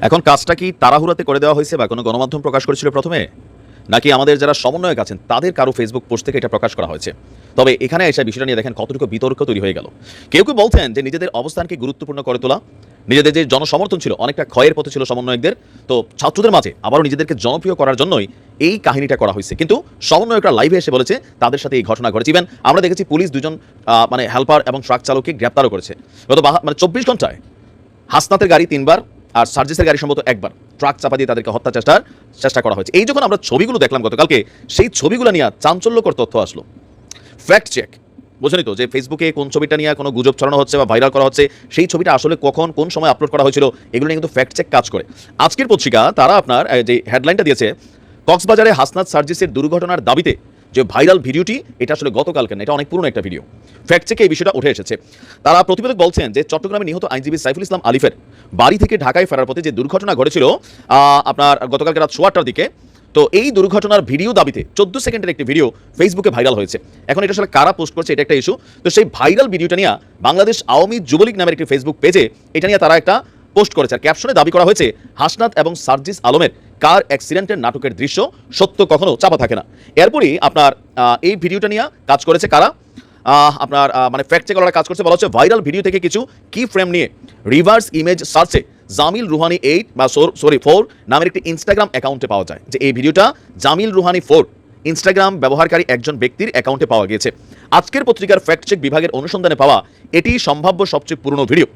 এখন কাজটা কি তাড়াহুড়াতে করে দেওয়া হয়েছে বা কোনো গণমাধ্যম প্রকাশ করেছিল প্রথমে, নাকি আমাদের যারা সমন্বয়ক আছেন তাদের কারো ফেসবুক পোস্ট থেকে এটা প্রকাশ করা হয়েছে? তবে এখানে এসে বিষয়টা নিয়ে দেখেন কতটুকু বিতর্ক তৈরি হয়ে গেল। কেউ কেউ বলছেন যে নিজেদের অবস্থানকে গুরুত্বপূর্ণ করে তোলা, নিজেদের যে জনসমর্থন ছিল অনেকটা ক্ষয়ের পথে ছিল সমন্বয়কদের, তো ছাত্রদের মাঝে আবারও নিজেদেরকে জনপ্রিয় করার জন্যই এই কাহিনীটা করা হয়েছে। কিন্তু সমন্বয়করা লাইভে এসে বলেছে তাদের সাথে এই ঘটনা ঘটেছে। ইভেন আমরা দেখেছি পুলিশ দুজন হেল্পার এবং ট্রাক চালককে গ্রেপ্তারও করেছে। গত 24 ঘন্টায় হাসনাতের গাড়ি 3বার আর সার্জিসের গাড়ি সম্ভবত 1বার ট্রাক চাপা দিয়ে তাদেরকে হত্যা চেষ্টা করা হয়েছে। এই যখন আমরা ছবিগুলো দেখলাম গতকালকে, সেই ছবিগুলো নিয়ে চাঞ্চল্যকর তথ্য আসলো। ফ্যাক্ট চেক, বোঝেনি তো যে ফেসবুকে কোন ছবিটা নিয়ে কোনো গুজব ছড়ানো হচ্ছে বা ভাইরাল করা হচ্ছে, সেই ছবিটা আসলে কখন কোন সময় আপলোড করা হয়েছিল, এগুলো নিয়ে কিন্তু ফ্যাক্ট চেক কাজ করে। আজকের পত্রিকা তারা আপনার যে হেডলাইনটা দিয়েছে, কক্সবাজারে হাসনাত সার্জিসের দুর্ঘটনার দাবিতে যে ভাইরাল ভিডিওটি, এটা আসলে গতকালকে না, এটা অনেক পুরনো একটা ভিডিও। ফ্যাক্ট চেকে এই বিষয়টা উঠে এসেছে। তারা প্রতিবেদক বলছেন যে চট্টগ্রামে নিহত আইনজীবী সাইফুল ইসলাম আলিফের বাড়ি থেকে ঢাকায় ফেরার পথে যে দুর্ঘটনা ঘটেছিল আপনার গতকালকে রাত 8টার দিকে, তো এই দুর্ঘটনার ভিডিও দাবিতে 14 সেকেন্ডের একটি ভিডিও ফেসবুকে ভাইরাল হয়েছে। এখন এটা আসলে কারা পোস্ট করছে এটা একটা ইস্যু। তো সেই ভাইরাল ভিডিওটা নিয়ে বাংলাদেশ আওয়ামী যুবলীগ নামের একটি ফেসবুক পেজে এটা নিয়ে তারা একটা পোস্ট করেছে। আর ক্যাপশনে দাবি করা হয়েছে, হাসনাত এবং সার্জিস আলমের কার অ্যাক্সিডেন্টের নাটকের দৃশ্য সত্য কখনো চাপা থাকে না। এরপরই আপনার এই ভিডিওটা নিয়ে কাজ করেছে কারা, আপনার ফ্যাক্ট চেক করার কাজ করছে। বলা হচ্ছে ভাইরাল ভিডিও থেকে কিছু কি ফ্রেম নিয়ে রিভার্স ইমেজ সার্চে জামিল রুহানি 4 নামের একটি ইনস্টাগ্রাম অ্যাকাউন্টে পাওয়া যায়। যে এই ভিডিওটা জামিল রুহানি 4 ইনস্টাগ্রাম ব্যবহারকারী একজন ব্যক্তির অ্যাকাউন্টে পাওয়া গিয়েছে। আজকের পত্রিকার ফ্যাক্ট চেক বিভাগের অনুসন্ধানে পাওয়া এটি সম্ভাব্য সবচেয়ে পুরনো ভিডিও।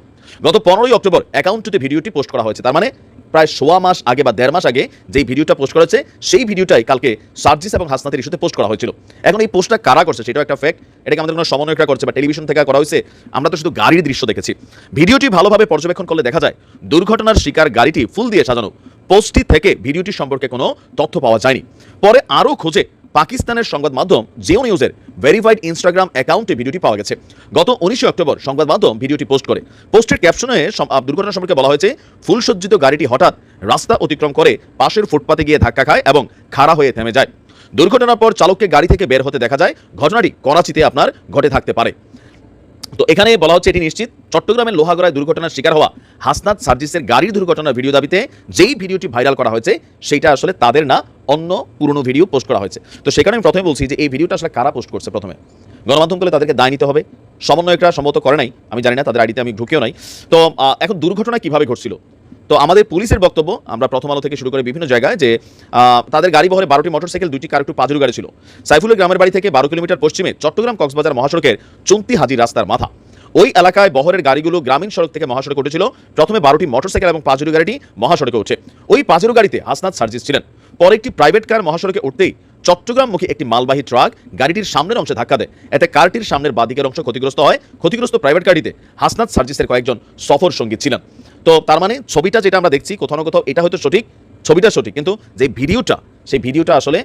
গত 15ই অক্টোবর অ্যাকাউন্টটিতে ভিডিওটি পোস্ট করা হয়েছে। তার মানে প্রায় 1.5 মাস আগে বা 1.5 মাস আগে যেই ভিডিওটা পোস্ট করেছে, সেই ভিডিওটাই কালকে সার্জিস এবং হাসনাতের ইস্যুতে পোস্ট করা হয়েছিল। এখন এই পোস্টটা কারা করছে সেটাও একটা ফ্যাক্ট। এটাকে আমাদের কোনো সমন্বয়করা করছে বা টেলিভিশন থেকে করা হয়েছে, আমরা তো শুধু গাড়ির দৃশ্য দেখেছি। ভিডিওটি ভালোভাবে পর্যবেক্ষণ করলে দেখা যায় দুর্ঘটনার শিকার গাড়িটি ফুল দিয়ে সাজানো। পোস্টটি থেকে ভিডিওটি সম্পর্কে কোনো তথ্য পাওয়া যায়নি। পরে আরও খোঁজে পাকিস্তানের সংবাদ মাধ্যম জিও নিউজের ভেরিফাইড ইনস্টাগ্রাম অ্যাকাউন্টে ভিডিওটি পাওয়া গেছে। গত 19 অক্টোবর সংবাদ মাধ্যম ভিডিওটি পোস্ট করে। পোস্টের ক্যাপশনে দুর্ঘটনা সম্পর্কে বলা হয়েছে, ফুলসজ্জিত গাড়িটি হঠাৎ রাস্তা অতিক্রম করে পাশের ফুটপাতে গিয়ে ধাক্কা খায় এবং খাড়া হয়ে থেমে যায়। দুর্ঘটনার পর চালককে গাড়ি থেকে বের হতে দেখা যায়। ঘটনাটি করাচিতে আপনার ঘটে থাকতে পারে। তো এখানে বলা হচ্ছে এটি নিশ্চিত চট্টগ্রামের লোহাগড়ায় দুর্ঘটনার শিকার হওয়া হাসনাত সার্জিসের গাড়ির দুর্ঘটনার ভিডিও দাবিতে যেই ভিডিওটি ভাইরাল করা হয়েছে সেইটা আসলে তাদের না, অন্য পুরনো ভিডিও পোস্ট করা হয়েছে। তো সেখানে আমি প্রথমে বলছি যে এই ভিডিওটা আসলে কারা পোস্ট করছে। প্রথমে গণমাধ্যম করলে তাদেরকে দায় নিতে হবে। সমন্বয়করা সম্ভবত করে নাই, আমি জানি না, তাদের আইডিতে আমি ঢুকেও নাই। তো এখন দুর্ঘটনা কিভাবে ঘটছিল, তো আমাদের পুলিশের বক্তব্য আমরা প্রথম আলো থেকে শুরু করে বিভিন্ন জায়গায় যে তাদের গাড়ি বহরে 12টি মোটরসাইকেল, 2টি কার, একটু পাজরু গাড়ি ছিল। সাইফুলের গ্রামের বাড়ি থেকে 12 কিলোমিটার পশ্চিমে চট্টগ্রাম কক্সবাজার মহাসড়কের চুন্তি হাজি রাস্তার মাথা। ওই এলাকায় বহরের গাড়িগুলো গ্রামীণ সড়ক থেকে মহাসড়কে উঠেছিল। প্রথমে 12টি মোটরসাইকেল এবং পাজরু গাড়িটি মহাসড়কে ওঠে। ওই পাজরু গাড়িতে হাসনাত সার্জিস ছিলেন। পরে একটি প্রাইভেট কার মহাসড়কে উঠতেই চট্টগ্রামমুখী একটি মালবাহী ট্রাক গাড়িটির সামনের অংশে ধাক্কা দেয়। এতে কারটির সামনের বাদিকের অংশ ক্ষতিগ্রস্ত হয়। ক্ষতিগ্রস্ত প্রাইভেট গাড়িতে হাসনাত সার্জিসের কয়েকজন সফর সঙ্গী ছিলেন। তো তার মানে ছবিটা যেটা আমরা দেখছি কোথাও না কোথাও এটা হয়তো সঠিক, ছবিটা সঠিক, কিন্তু যে ভিডিওটা, সেই ভিডিওটা আসলে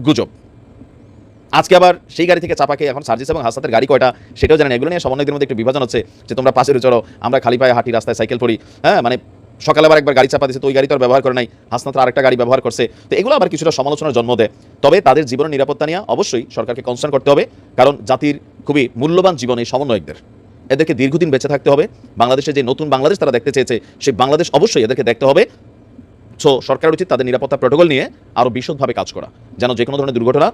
গুজব। আজকে আবার সেই গাড়ি থেকে চাপাকে এখন সার্জিস এবং হাসনাতের গাড়ি কয়টা সেটাও জানেন। এগুলো নিয়ে সমন্বয়কদের মধ্যে একটু বিভাজন হচ্ছে যে তোমরা পাশে চলো, আমরা খালি পায়ে হাঁটি, রাস্তায় সাইকেল পড়ি। হ্যাঁ, সকালে আবার একবার গাড়ি চাপা দিচ্ছে, তো ওই গাড়ি তো আর ব্যবহার করে নাই, হাসনাত আরেকটা গাড়ি ব্যবহার করছে। তো এগুলো আবার কিছুটা সমালোচনার জন্ম দেয়। তবে তাদের জীবনের নিরাপত্তা নিয়ে অবশ্যই সরকারকে কনসার্ন করতে হবে, কারণ জাতির খুবই মূল্যবান জীবন এই সমন্বয়কদের। এদেরকে দীর্ঘদিন বেঁচে থাকতে হবে। বাংলাদেশে যে নতুন বাংলাদেশ তারা দেখতে চেয়েছে, সেই বাংলাদেশ অবশ্যই এদেরকে দেখতে হবে। সো সরকারের উচিত তাদের নিরাপত্তা প্রোটোকল নিয়ে আরও বিশদভাবে কাজ করা, যেন যে কোনো ধরনের দুর্ঘটনা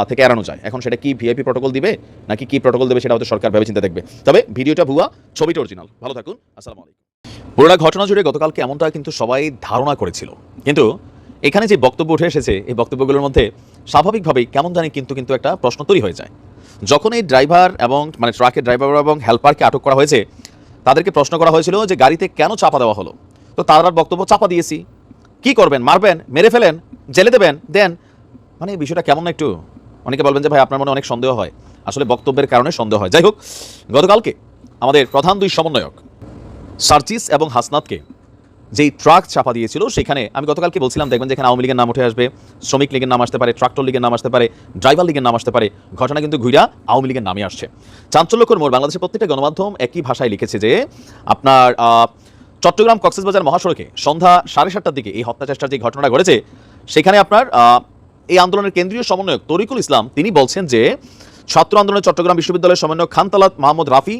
থেকে এড়ানো যায়। এখন সেটা কি ভিআইপি প্রোটোকল দিবে নাকি কি প্রোটোকল দেবে সেটা হয়তো সরকার ভেবে চিন্তা দেখবে। তবে ভিডিওটা ভুয়া, ছবিটা অরিজিনাল। ভালো থাকুন, আসসালামু আলাইকুম। পুরোটা ঘটনা জুড়ে গতকালকে এমনটা কিন্তু সবাই ধারণা করেছিল, কিন্তু এখানে যে বক্তব্য উঠে এসেছে এই বক্তব্যগুলোর মধ্যে স্বাভাবিকভাবেই কেমন জানি কিন্তু একটা প্রশ্ন তৈরি হয়ে যায়। যখন এই ড্রাইভার এবং ট্রাকের ড্রাইভার এবং হেল্পারকে আটক করা হয়েছে, তাদেরকে প্রশ্ন করা হয়েছিল যে গাড়িতে কেন চাপা দেওয়া হলো। তো তারা বক্তব্য, চাপা দিয়েছি, কি করবেন, মারবেন, মেরে ফেলেন, জেলে দেবেন, দেন। বিষয়টা কেমন না একটু। অনেকে বলবেন যে ভাই আপনার মনে অনেক সন্দেহ হয়, আসলে বক্তব্যের কারণে সন্দেহ হয়। যাই হোক, গতকালকে আমাদের প্রধান দুই সমন্বয়ক সার্জিস এবং হাসনাতকে যেই ট্রাক চাপা দিয়েছিল, সেখানে আমি গতকালকে বলছিলাম দেখবেন যেখানে আওয়ামী লীগের নাম উঠে আসবে, শ্রমিক লীগের নাম আসতে পারে, ট্রাক্টর লীগের নাম আসতে পারে, ড্রাইভার লীগের নাম আসতে পারে। ঘটনা কিন্তু ঘুরা আওয়ামী লীগের নামই আসছে। চাঞ্চল্যকর মোড়। বাংলাদেশের প্রত্যেকটা গণমাধ্যম একই ভাষায় লিখেছে যে আপনার চট্টগ্রাম কক্সবাজার মহাসড়কে সন্ধ্যা 7:30টার দিকে এই হত্যা চেষ্টার যে ঘটনাটা ঘটেছে, সেখানে আপনার এই আন্দোলনের কেন্দ্রীয় সমন্বয়ক তরিকুল ইসলাম তিনি বলছেন যে ছাত্র আন্দোলনের চট্টগ্রাম বিশ্ববিদ্যালয়ের সমন্বয়ক খানতালাত মাহমুদ রাফি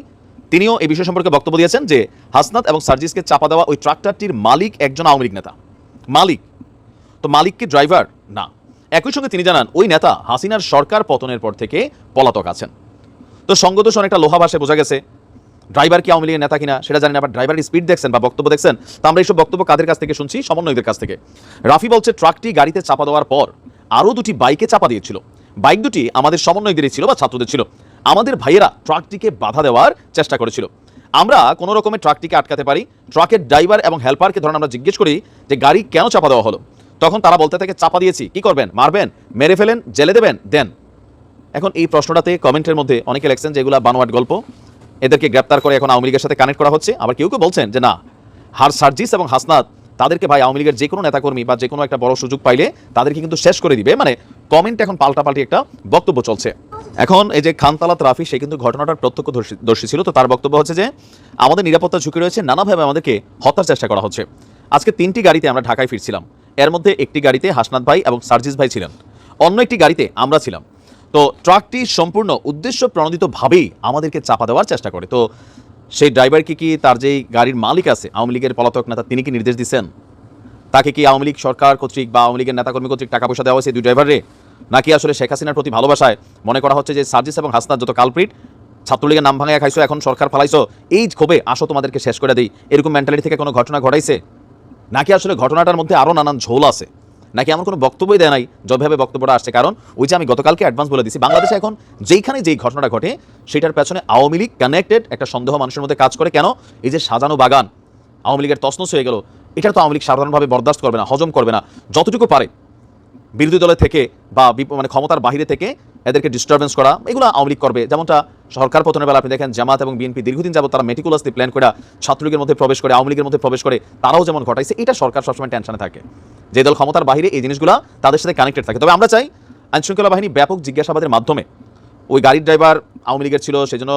তিনিও এই বিষয় সম্পর্কে বক্তব্য দিয়েছেন যে হাসনাত এবং সার্জিসকে চাপা দেওয়া ওই ট্রাক্টরটির মালিক একজন আওয়ামী লীগ নেতা। মালিক তো, মালিক কি ড্রাইভার? না। একই সঙ্গে তিনি জানান ওই নেতা হাসিনার সরকার পতনের পর থেকে পলাতক আছেন। তো সঙ্গদোষ অনেকটা লোহা ভাষায় বোঝা গেছে। ড্রাইভার কি আওয়ামী লীগের নেতা কিনা সেটা জানি না, আবার ড্রাইভারের স্পিড দেখছেন বা বক্তব্য দেখছেন। তো আমরা এইসব বক্তব্য কাদের কাছ থেকে শুনছি? সমন্বয়কদের কাছ থেকে। রাফি বলছে ট্রাকটি গাড়িতে চাপা দেওয়ার পর আরও দুটি বাইকে চাপা দিয়েছিল। বাইক দুটি আমাদের সমন্বয়কদেরই ছিল বা ছাত্রদের ছিল। আমাদের ভাইয়েরা ট্রাকটিকে বাধা দেওয়ার চেষ্টা করেছিল। আমরা কোনো রকমের ট্রাকটিকে আটকাতে পারি। ট্রাকের ড্রাইভার এবং হেল্পারকে ধরুন আমরা জিজ্ঞেস করি যে গাড়ি কেন চাপা দেওয়া হলো, তখন তারা বলতে থাকে চাপা দিয়েছি, কি করবেন, মারবেন, মেরে ফেলেন, জেলে দেবেন, দেন। এখন এই প্রশ্নটাতে কমেন্টের মধ্যে অনেকে লেখছেন যে এগুলা বানোয়াট গল্প, এদেরকে গ্রেপ্তার করে এখন আওয়ামী লীগের সাথে কানেক্ট করা হচ্ছে। আবার কেউ কেউ বলছেন যে না, সার্জিস এবং হাসনাত তাদেরকে ভাই আওয়ামী লীগের যে কোনো নেতাকর্মী বা যে কোনো একটা বড় সুযোগ পাইলে তাদেরকে কিন্তু শেষ করে দিবে। মানে কমেন্ট এখন পাল্টাপাল্টি একটা বক্তব্য চলছে। এখন এই যে খানতালাত রাফি, সে কিন্তু ঘটনাটার প্রত্যক্ষদর্শী ছিল। তো তার বক্তব্য হচ্ছে যে আমাদের নিরাপত্তা ঝুঁকি রয়েছে, নানাভাবে আমাদেরকে হত্যার চেষ্টা করা হচ্ছে। আজকে 3টি গাড়িতে আমরা ঢাকায় ফিরছিলাম। এর মধ্যে একটি গাড়িতে হাসনাত ভাই এবং সার্জিস ভাই ছিলেন, অন্য একটি গাড়িতে আমরা ছিলাম। তো ট্রাকটি সম্পূর্ণ উদ্দেশ্য প্রণোদিতভাবেই আমাদেরকে চাপা দেওয়ার চেষ্টা করে। তো সেই ড্রাইভারকে কি তার যেই গাড়ির মালিক আছে আওয়ামী লীগের পলাতক নেতা, তিনি কি নির্দেশ দিচ্ছেন? তাকে কি আওয়ামী লীগ সরকার কর্তৃক বা আওয়ামী লীগের নেতাকর্মী কর্তৃক টাকা পয়সা দেওয়া হয়েছে দুই ড্রাইভারে? নাকি আসলে শেখ হাসিনার প্রতি ভালোবাসায় মনে করা হচ্ছে যে সার্জিস এবং হাসনাত যত কালপ্রিট, ছাত্রলীগের নাম ভাঙায় খাইছো, এখন সরকার ফালাইছো, এই ক্ষোভে আসো তোমাদেরকে শেষ করে দিই, এরকম মেন্টালিটি থেকে কোনো ঘটনা ঘটাইছে? নাকি আসলে ঘটনাটার মধ্যে আরও নানান ঝোল আছে? নাকি এমন কোনো বক্তব্যই দেয় নাই যেভাবে বক্তব্যটা আসছে? কারণ ওই যে আমি গতকালকে অ্যাডভান্স বলে দিছি, বাংলাদেশে এখন যেইখানে যেই ঘটনাটা ঘটে সেটার পেছনে আওয়ামী লীগ কানেক্টেড একটা সন্দেহ মানুষের মধ্যে কাজ করে। কেন? এই যে সাজানো বাগান আওয়ামী লীগের তছনছ হয়ে গেল, এটা তো আওয়ামী লীগ সাধারণভাবে বরদাস্ত করবে না, হজম করবে না। যতটুকু পারে বিরোধী দলে থেকে বা মানে ক্ষমতার বাইরে থেকে এদেরকে ডিস্টারবেন্স করা, এগুলো আওয়ামী লীগ করবে। যেমনটা সরকার পতনের বেলা আপনি দেখেন জামাত এবং বিএনপি দীর্ঘদিন যাবত তারা মেটিকুলাসলি প্ল্যান করে ছাত্রলীগের মধ্যে প্রবেশ করে, আওয়ামী লীগের মধ্যে প্রবেশ করে, তারাও যেমন ঘটাইছে। এটা সরকার সবসময় টেনশনে থাকে, যে দল ক্ষমতার বাইরে এই জিনিসগুলো তাদের সাথে কানেক্টেড থাকে। তবে আমরা চাই আইনশৃঙ্খলা বাহিনী ব্যাপক জিজ্ঞাসাবাদের মাধ্যমে, ওই গাড়ির ড্রাইভার আওয়ামী লীগের ছিল সেজন্য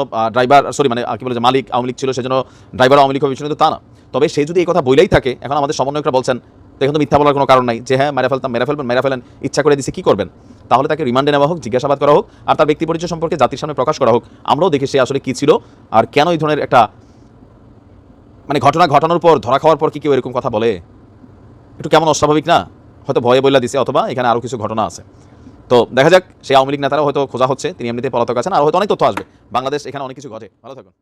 কি বলে যে মালিক আওয়ামী লীগ ছিল সেজন্য ড্রাইভার আওয়ামী লীগ হবে, কিন্তু তা না। তবে সে যদি এই কথা বইলেই থাকে, এখন আমাদের সমন্বয়করা বলছেন তো এখন তো মিথ্যা বলার কোনো কারণ নাই যে হ্যাঁ মেরে ফেলেন, ইচ্ছা করে দিছে, কি করবেন? তাহলে তাকে রিমান্ডে নেওয়া হোক, জিজ্ঞাসাবাদ করা হোক, আর তার ব্যক্তি পরিচয় সম্পর্কে জাতির সামনে প্রকাশ করা হোক। আমরাও দেখি সে আসলে কি ছিল আর কেন এই ধরনের একটা মানে ঘটনা ঘটানোর পর, ধরা খাওয়ার পর কি কেউ এরকম কথা বলে? একটু কেমন অস্বাভাবিক না? হয়তো ভয়ে বইলা দিছে, অথবা এখানে আরও কিছু ঘটনা আছে। তো দেখা যাক, সেই আওয়ামী লীগ নেতারা হয়তো খোঁজা হচ্ছে, তিনি এমনিতে পলাতক আছেন, আর হয়তো অনেক তথ্য আসবে। বাংলাদেশ এখানে অনেক কিছু ঘটে। ভালো থাকুন।